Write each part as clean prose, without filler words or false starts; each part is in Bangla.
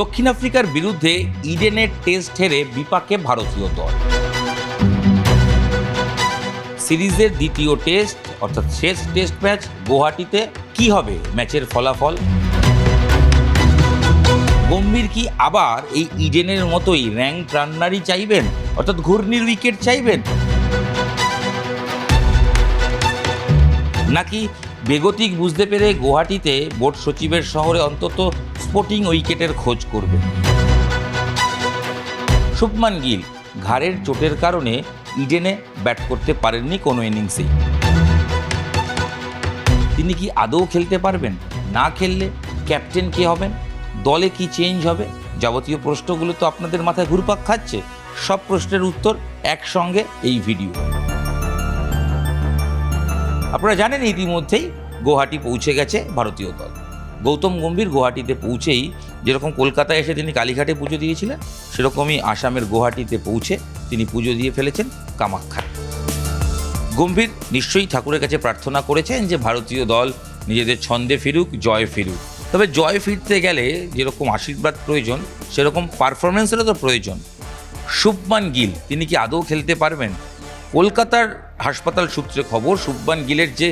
দক্ষিণ আফ্রিকার বিরুদ্ধে ইডেনের টেস্ট হেরে বিপাকে ভারতীয় দল। সিরিজের দ্বিতীয় টেস্ট অর্থাৎ শেষ টেস্ট ম্যাচ গুয়াহাটিতে। কি হবে ম্যাচের ফলাফল? গম্ভীর কি আবার এই ইডেনের মতোই র্যাঙ্ক রান্নারই চাইবেন, অর্থাৎ ঘূর্ণির উইকেট চাইবেন, নাকি বেগতিক বুঝতে পেরে গুয়াহাটিতে বোর্ড সচিবের শহরে অন্তত স্পোর্টিং উইকেটের খোঁজ করবেন? শুভমান গিল ঘাড়ের চোটের কারণে ইডেনে ব্যাট করতে পারেননি কোনো ইনিংসেই। তিনি কি আদৌ খেলতে পারবেন? না খেললে ক্যাপ্টেন কে হবেন? দলে কি চেঞ্জ হবে? যাবতীয় প্রশ্নগুলো তো আপনাদের মাথায় ঘুরপাক খাচ্ছে। সব প্রশ্নের উত্তর একসঙ্গে এই ভিডিও। আপনারা জানেন ইতিমধ্যেই গুয়াহাটি পৌঁছে গেছে ভারতীয় দল। গৌতম গম্ভীর গুয়াহাটিতে পৌঁছেই যেরকম কলকাতায় এসে তিনি কালীঘাটে পুজো দিয়েছিলেন, সেরকমই আসামের গুয়াহাটিতে পৌঁছে তিনি পুজো দিয়ে ফেলেছেন কামাখ্যায়। গম্ভীর নিশ্চয়ই ঠাকুরের কাছে প্রার্থনা করেছেন যে ভারতীয় দল নিজেদের ছন্দে ফিরুক, জয় ফিরুক। তবে জয় ফিরতে গেলে যেরকম আশীর্বাদ প্রয়োজন, সেরকম পারফরমেন্সেরও তো প্রয়োজন। শুভমান গিল তিনি কি আদৌ খেলতে পারবেন? কলকাতার হাসপাতাল সূত্রে খবর, শুভমান গিলের যে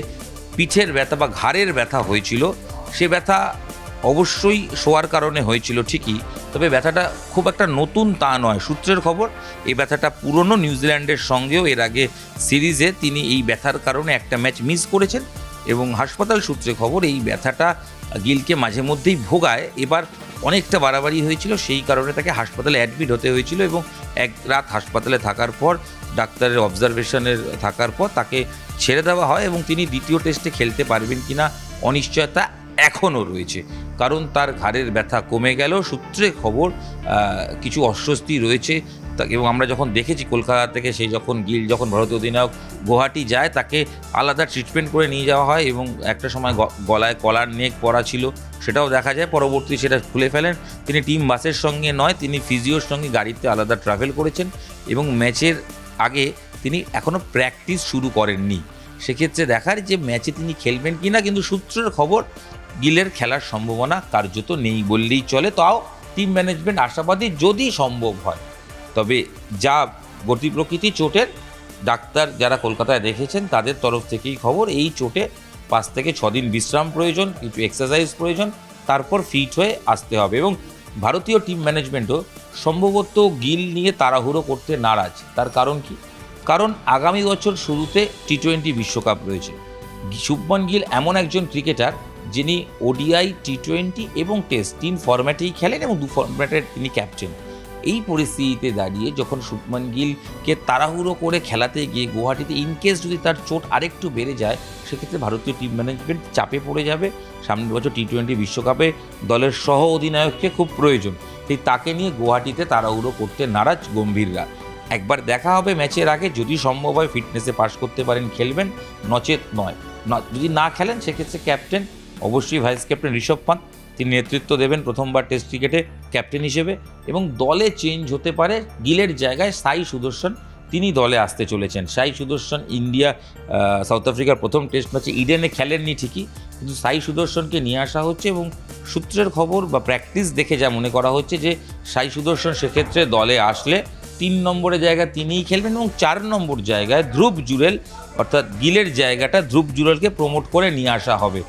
পিঠের ব্যথা বা ঘাড়ের ব্যথা হয়েছিল, সে ব্যথা অবশ্যই শোয়ার কারণে হয়েছিল ঠিকই, তবে ব্যথাটা খুব একটা নতুন তা নয়। সূত্রের খবর এই ব্যথাটা পুরনো। নিউজিল্যান্ডের সঙ্গেও এর আগে সিরিজে তিনি এই ব্যথার কারণে একটা ম্যাচ মিস করেছেন এবং হাসপাতাল সূত্রে খবর এই ব্যথাটা গিলকে মাঝে মধ্যেই ভোগায়। এবার অনেকটা বাড়াবাড়ি হয়েছিল, সেই কারণে তাকে হাসপাতালে অ্যাডমিট হতে হয়েছিল এবং এক রাত হাসপাতালে থাকার পর, ডাক্তারের অবজারভেশনের থাকার পর তাকে ছেড়ে দেওয়া হয় এবং তিনি দ্বিতীয় টেস্টে খেলতে পারবেন কিনা অনিশ্চয়তা এখনও রয়েছে, কারণ তার ঘাড়ের ব্যথা কমে গেল। সূত্রে খবর কিছু অস্বস্তি রয়েছে এবং আমরা যখন দেখেছি কলকাতা থেকে সেই গিল যখন ভারতীয় অধিনায়ক গুয়াহাটি যায়, তাকে আলাদা ট্রিটমেন্ট করে নিয়ে যাওয়া হয় এবং একটা সময় গলায় কলার নেক পরা ছিল, সেটাও দেখা যায়। পরবর্তী সেটা খুলে ফেলেন। তিনি টিম বাসের সঙ্গে নয়, তিনি ফিজিওর সঙ্গে গাড়িতে আলাদা ট্রাভেল করেছেন এবং ম্যাচের আগে তিনি এখনও প্র্যাকটিস শুরু করেননি। সেক্ষেত্রে দেখার যে ম্যাচে তিনি খেলবেন কি না, কিন্তু সূত্রের খবর গিলের খেলার সম্ভাবনা কার্যত নেই বললেই চলে। তাও টিম ম্যানেজমেন্ট আশাবাদী যদি সম্ভব হয়। তবে যা গতি প্রকৃতি চোটের, ডাক্তার যারা কলকাতায় দেখেছেন তাদের তরফ থেকেই খবর এই চোটে 5 থেকে 6 দিন বিশ্রাম প্রয়োজন, কিছু এক্সারসাইজ প্রয়োজন, তারপর ফিট হয়ে আসতে হবে। এবং ভারতীয় টিম ম্যানেজমেন্টও সম্ভবত গিল নিয়ে তাড়াহুড়ো করতে নারাজ। তার কারণ কি? কারণ আগামী বছর শুরুতে টি-20 বিশ্বকাপ রয়েছে। শুভমান গিল এমন একজন ক্রিকেটার যিনি ওডিআই, টি-20 এবং টেস্ট 3 ফরম্যাটেই খেলেন এবং 2 ফরম্যাটের তিনি ক্যাপ্টেন। এই পরিস্থিতিতে দাঁড়িয়ে যখন শুভমান গিলকে তাড়াহুড়ো করে খেলাতে গিয়ে গুয়াহাটিতে ইনকেস যদি তার চোট আরেকটু বেড়ে যায়, সেক্ষেত্রে ভারতীয় টিম ম্যানেজমেন্ট চাপে পড়ে যাবে। সামনের বছর টি-20 বিশ্বকাপে দলের সহ অধিনায়ককে খুব প্রয়োজন, তাই তাকে নিয়ে গুয়াহাটিতে তাড়াহুড়ো করতে নারাজ গম্ভীররা। একবার দেখা হবে ম্যাচের আগে, যদি সম্ভব হয় ফিটনেসে পাস করতে পারেন খেলবেন, নচেত নয়। যদি না খেলেন সেক্ষেত্রে ক্যাপ্টেন অবশ্যই ভাইস ক্যাপ্টেন ঋষভ পান্ত, তিনি নেতৃত্ব দেবেন প্রথমবার টেস্ট ক্রিকেটে ক্যাপ্টেন হিসেবে এবং দলে চেঞ্জ হতে পারে। গিলের জায়গায় সাই সুদর্শন তিনি দলে আসতে চলেছেন। সাই সুদর্শন ইন্ডিয়া সাউথ আফ্রিকার প্রথম টেস্ট ম্যাচে ইডেনে খেলেননি ঠিকই, কিন্তু সাই সুদর্শনকে নিয়ে আসা হচ্ছে এবং সূত্রের খবর বা প্র্যাকটিস দেখে যা মনে করা হচ্ছে যে সাই সুদর্শন সেক্ষেত্রে দলে আসলে 3 নম্বরের জায়গায় তিনিই খেলবেন এবং 4 নম্বর জায়গায় ধ্রুব জুরেল, অর্থাৎ গিলের জায়গাটা ধ্রুব জুরেলকে প্রমোট করে নিয়ে আসা হবে।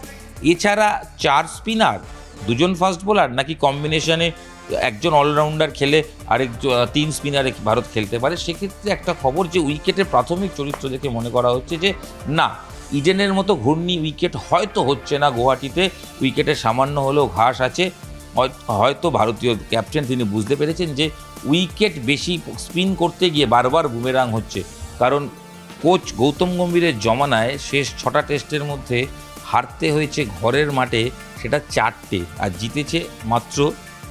এছাড়া 4 স্পিনার, 2জন ফাস্ট বোলার, নাকি কম্বিনেশনে একজন অলরাউন্ডার খেলে আরেকজন 3 স্পিনারে ভারত খেলতে পারে, সেক্ষেত্রে একটা খবর যে উইকেটের প্রাথমিক চরিত্র দেখে মনে করা হচ্ছে যে না, ইডেনের মতো ঘূর্ণি উইকেট হয়তো হচ্ছে না গুয়াহাটিতে। উইকেটে সামান্য হলেও ঘাস আছে। হয়তো ভারতীয় ক্যাপ্টেন তিনি বুঝতে পেরেছেন যে উইকেট বেশি স্পিন করতে গিয়ে বারবার বুমেরাং হচ্ছে, কারণ কোচ গৌতম গম্ভীরের জমানায় শেষ 6টা টেস্টের মধ্যে হারতে হয়েছে ঘরের মাঠে সেটা 4টে, আর জিতেছে মাত্র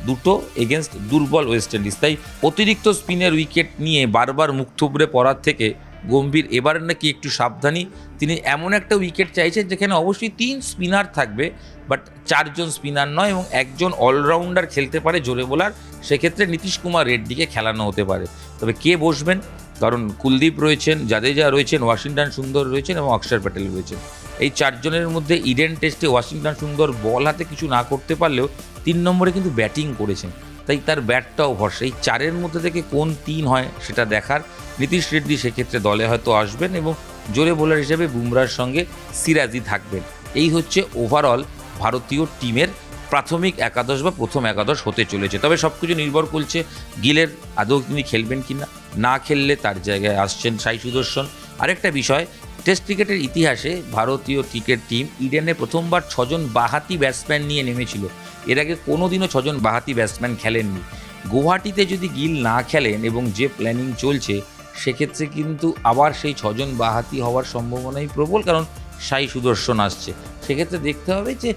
2টো এগেনস্ট দুর্বল ওয়েস্ট ইন্ডিজ। তাই অতিরিক্ত স্পিনের উইকেট নিয়ে বারবার মুখ থুবড়ে পড়ার থেকে গম্ভীর এবার নাকি একটু সাবধানী। তিনি এমন একটা উইকেট চাইছেন যেখানে অবশ্যই 3 স্পিনার থাকবে, বাট 4 জন স্পিনার নয় এবং একজন অলরাউন্ডার খেলতে পারে জোরে বোলার। সেক্ষেত্রে নীতিশ কুমার রেড্ডিকে খেলানো হতে পারে। তবে কে বসবেন? কারণ কুলদীপ রয়েছেন, জাদেজা রয়েছেন, ওয়াশিংটন সুন্দর রয়েছেন এবং অক্ষর প্যাটেল রয়েছেন। এই 4 জনের মধ্যে ইডেন টেস্টে ওয়াশিংটন সুন্দর বল হাতে কিছু না করতে পারলেও 3 নম্বরে কিন্তু ব্যাটিং করেছেন। তাই তার ব্যাটটাও ভরসা। এই 4-এর মধ্যে থেকে কোন 3 হয় সেটা দেখার। নীতিশ রেড্ডি সেক্ষেত্রে দলে হয়তো আসবেন এবং জোরে বোলার হিসেবে বুমরার সঙ্গে সিরাজই থাকবেন। এই হচ্ছে ওভারঅল ভারতীয় টিমের প্রাথমিক একাদশ বা প্রথম একাদশ হতে চলেছে। তবে সব কিছু নির্ভর করছে গিলের আদৌ তিনি খেলবেন কিনা। না খেললে তার জায়গায় আসছেন সাই সুদর্শন। আরেকটা বিষয়, টেস্ট ক্রিকেটের ইতিহাসে ভারতীয় ক্রিকেট টিম ইডেনে প্রথমবার 6 জন বাঁহাতি ব্যাটসম্যান নিয়ে নেমেছিল। এর আগে কোনোদিনও 6 জন বাঁহাতি ব্যাটসম্যান খেলেননি। গুয়াহাটিতে যদি গিল না খেলেন এবং যে প্ল্যানিং চলছে, সেক্ষেত্রে কিন্তু আবার সেই 6 জন বাঁহাতি হওয়ার সম্ভাবনাই প্রবল, কারণ সাই সুদর্শন আসছে। সেক্ষেত্রে দেখতে হবে যে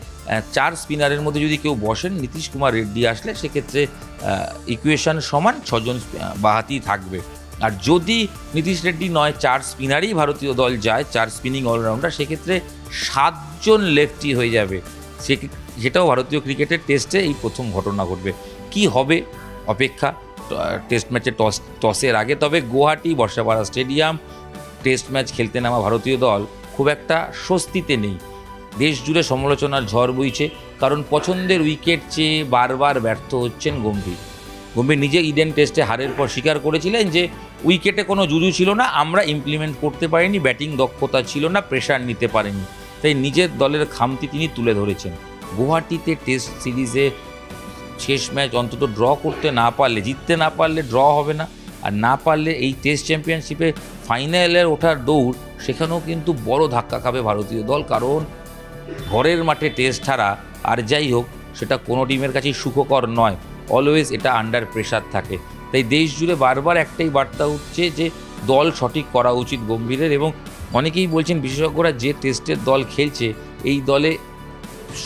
4 স্পিনারের মধ্যে যদি কেউ বসেন, নীতিশ কুমার রেড্ডি আসলে সেক্ষেত্রে ইকুয়েশন সমান 6 জন বাঁহাতি থাকবে। আর যদি নীতিশ রেড্ডি নয় 4 স্পিনারই ভারতীয় দল যায়, 4 স্পিনিং অলরাউন্ডার, সেক্ষেত্রে 7 জন লেফটি হয়ে যাবে। সেটাও ভারতীয় ক্রিকেটের টেস্টে এই প্রথম ঘটনা ঘটবে। কি হবে অপেক্ষা টেস্ট ম্যাচে টসের আগে। তবে Guwahati Barsapara stadium test match খেলতে নামা ভারতীয় দল খুব একটা স্বস্তিতে নেই। দেশ জুড়ে সমালোচনার ঝড় বইছে, কারণ পছন্দের উইকেট চেয়ে বারবার ব্যর্থ হচ্ছেন গম্ভীর। নিজে ইডেন টেস্টে হারের পর স্বীকার করেছিলেন যে উইকেটে কোনো জুজু ছিল না, আমরা ইমপ্লিমেন্ট করতে পারিনি, ব্যাটিং দক্ষতা ছিল না, প্রেশার নিতে পারেনি। তাই নিজের দলের খামতি তিনি তুলে ধরেছেন। গুয়াহাটিতে টেস্ট সিরিজে শেষ ম্যাচ অন্তত ড্র করতে না পারলে, জিততে না পারলে ড্র হবে না, আর না পারলে এই টেস্ট চ্যাম্পিয়নশিপে ফাইনালের ওঠার দৌড়, সেখানেও কিন্তু বড় ধাক্কা খাবে ভারতীয় দল। কারণ ঘরের মাঠে টেস্ট হারা আর যাই হোক সেটা কোনো টিমের কাছেই সুখকর নয়, অলওয়েজ এটা আন্ডার প্রেশার থাকে। তাই দেশ জুড়ে বারবার একটাই বার্তা উঠছে যে দল সঠিক করা উচিত গম্ভীরের, এবং অনেকেই বলছেন বিশেষজ্ঞরা যে টেস্টের দল খেলছে এই দলে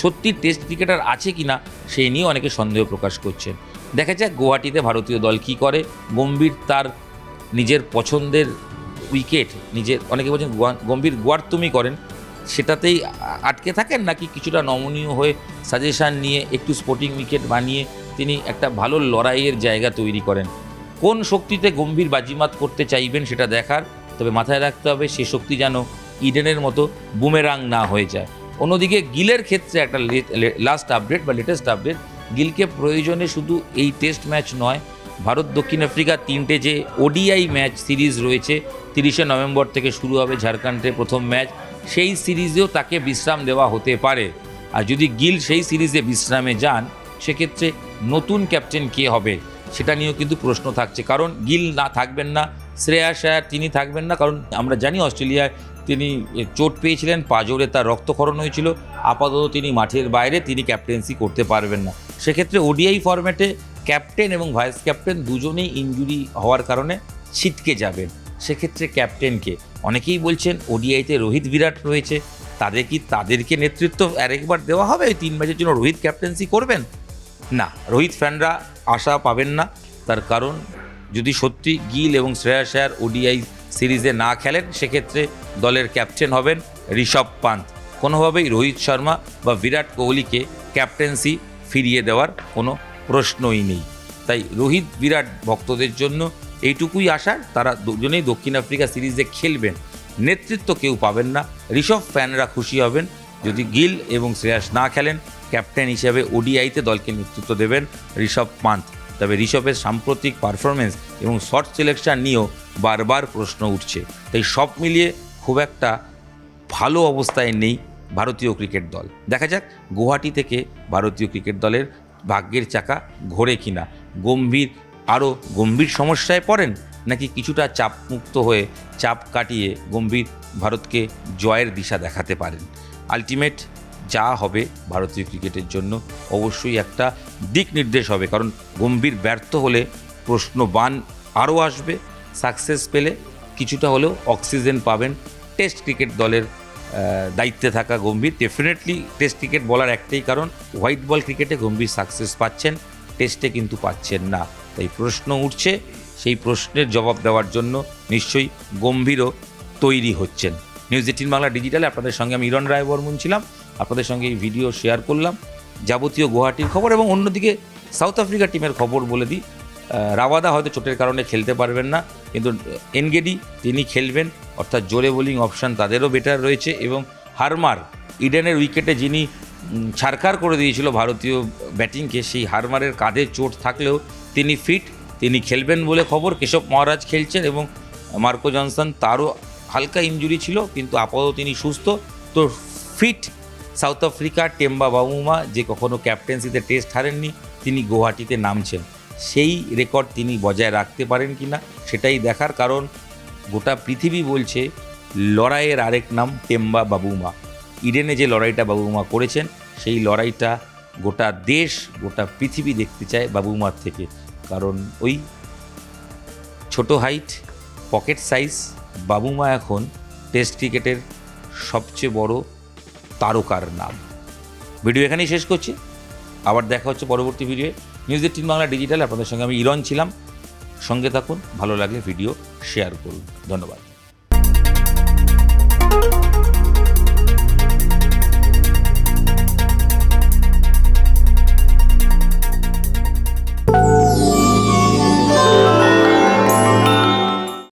সত্যি টেস্ট ক্রিকেটার আছে কিনা সেই নিয়ে অনেকে সন্দেহ প্রকাশ করছেন। দেখা যাক গুয়াহাটিতে ভারতীয় দল কি করে। গম্ভীর তার নিজের পছন্দের উইকেট, অনেকে বলছেন গম্ভীর গোয়ার্তুমি করেন, সেটাতেই আটকে থাকেন, নাকি কিছুটা নমনীয় হয়ে সাজেশান নিয়ে একটু স্পোর্টিং উইকেট বানিয়ে তিনি একটা ভালো লড়াইয়ের জায়গা তৈরি করেন। কোন শক্তিতে গম্ভীর বাজিমাত করতে চাইবেন সেটা দেখার। তবে মাথায় রাখতে হবে সে শক্তি যেন ইডেনের মতো বুমেরাং না হয়ে যায়। অন্যদিকে গিলের ক্ষেত্রে একটা লাস্ট আপডেট বা লেটেস্ট আপডেট, গিলকে প্রয়োজনে শুধু এই টেস্ট ম্যাচ নয়, ভারত দক্ষিণ আফ্রিকা 3টে যে ওডিআই ম্যাচ সিরিজ রয়েছে, 30শে নভেম্বর থেকে শুরু হবে ঝাড়খণ্ডে প্রথম ম্যাচ, সেই সিরিজেও তাকে বিশ্রাম দেওয়া হতে পারে। আর যদি গিল সেই সিরিজে বিশ্রামে যান, সেক্ষেত্রে নতুন ক্যাপ্টেন কে হবে সেটা নিয়েও কিন্তু প্রশ্ন থাকছে। কারণ গিল না থাকবেন না, শ্রেয়াস আয়ার তিনি থাকবেন না, কারণ আমরা জানি অস্ট্রেলিয়ায় তিনি চোট পেয়েছিলেন, পাঁজরে তার রক্তক্ষরণ হয়েছিল, আপাতত তিনি মাঠের বাইরে, তিনি ক্যাপ্টেন্সি করতে পারবেন না। সেক্ষেত্রে ওডিআই ফরম্যাটে ক্যাপ্টেন এবং ভাইস ক্যাপ্টেন দুজনেই ইনজুরি হওয়ার কারণে ছিটকে যাবেন। সেক্ষেত্রে ক্যাপ্টেনকে অনেকেই বলছেন ওডিআইতে রোহিত বিরাট রয়েছে, তাদেরকে নেতৃত্ব আরেকবার দেওয়া হবে, ওই 3 ম্যাচের জন্য রোহিত ক্যাপ্টেন্সি করবেন না। রোহিত ফ্যানরা আশা পাবেন না, তার কারণ যদি সত্যি গিল এবং শ্রেয়াস আয়ার ওডিআই সিরিজে না খেলেন, সেক্ষেত্রে দলের ক্যাপ্টেন হবেন ঋষভ পান্ত। কোনোভাবেই রোহিত শর্মা বা বিরাট কোহলিকে ক্যাপ্টেন্সি ফিরিয়ে দেওয়ার কোনো প্রশ্নই নেই। তাই রোহিত বিরাট ভক্তদের জন্য এইটুকুই আশার, তারা দুজনেই দক্ষিণ আফ্রিকা সিরিজে খেলবেন, নেতৃত্ব কেউ পাবেন না। ঋষভ ফ্যানরা খুশি হবেন যদি গিল এবং শ্রেয়াস না খেলেন, ক্যাপ্টেন হিসেবে ওডিআইতে দলকে নেতৃত্ব দেবেন ঋষভ পান্ত। তবে ঋষভের সাম্প্রতিক পারফরমেন্স এবং শর্ট সিলেকশন নিয়েও বারবার প্রশ্ন উঠছে। তাই সব মিলিয়ে খুব একটা ভালো অবস্থায় নেই ভারতীয় ক্রিকেট দল। দেখা যাক গুয়াহাটি থেকে ভারতীয় ক্রিকেট দলের ভাগ্যের চাকা ঘোরে কিনা, আরও গম্ভীর সমস্যায় পড়েন, নাকি কিছুটা চাপমুক্ত হয়ে চাপ কাটিয়ে গম্ভীর ভারতকে জয়ের দিশা দেখাতে পারেন। আলটিমেট যা হবে ভারতীয় ক্রিকেটের জন্য অবশ্যই একটা দিক নির্দেশ হবে, কারণ গম্ভীর ব্যর্থ হলে প্রশ্নবাণ আরও আসবে, সাকসেস পেলে কিছুটা হলেও অক্সিজেন পাবেন। টেস্ট ক্রিকেট দলের দায়িত্বে থাকা গম্ভীর ডেফিনেটলি টেস্ট ক্রিকেট বলার একটাই কারণ, হোয়াইট বল ক্রিকেটে গম্ভীর সাকসেস পাচ্ছেন, টেস্টে কিন্তু পাচ্ছেন না। তাই প্রশ্ন উঠছে, সেই প্রশ্নের জবাব দেওয়ার জন্য নিশ্চয়ই গম্ভীরও তৈরি হচ্ছেন। নিউজ 18 বাংলা ডিজিটালে আপনাদের সঙ্গে আমি ইরণ রায় বর্মন ছিলাম, আপনাদের সঙ্গে এই ভিডিও শেয়ার করলাম যাবতীয় গুয়াহাটির খবর। এবং অন্যদিকে সাউথ আফ্রিকা টিমের খবর বলে দিই, রাওয়াদা হয়তো চোটের কারণে খেলতে পারবেন না, কিন্তু এনগেডি তিনি খেলবেন, অর্থাৎ জোরে বোলিং অপশান তাদেরও বেটার রয়েছে। এবং হারমার ইডেনের উইকেটে যিনি ছারখার করে দিয়েছিল ভারতীয় ব্যাটিংকে, সেই হারমারের কাঁধে চোট থাকলেও তিনি ফিট, তিনি খেলবেন বলে খবর। কেশব মহারাজ খেলছেন এবং মার্কো জনসন, তারও হালকা ইনজুরি ছিল কিন্তু আপাতত তিনি সুস্থ। তো fit South Africa Temba Bavuma, যে কখনো ক্যাপ্টেন্সিতে টেস্ট হারেননি, তিনি গুয়াহাটিতে নামছেন। সেই রেকর্ড তিনি বজায় রাখতে পারেন কি না সেটাই দেখার, কারণ গোটা পৃথিবী বলছে লড়াইয়ের আরেক নাম টেম্বা বাবুমা। ইডেনে যে লড়াইটা বাবুমা করেছেন সেই লড়াইটা গোটা দেশ, গোটা পৃথিবী দেখতে চায় বাবুমার থেকে, কারণ ওই ছোট হাইট, পকেট সাইজ বাবুমা এখন টেস্ট ক্রিকেটের সবচেয়ে বড় তারকার নাম। ভিডিও এখানেই শেষ করছি, আবার দেখা হচ্ছে পরবর্তী ভিডিওয়ে। নিউজ18 বাংলা ডিজিটাল, আপনাদের সঙ্গে আমি ইরন ছিলাম। সঙ্গে থাকুন, ভালো লাগলে ভিডিও শেয়ার করুন। ধন্যবাদ।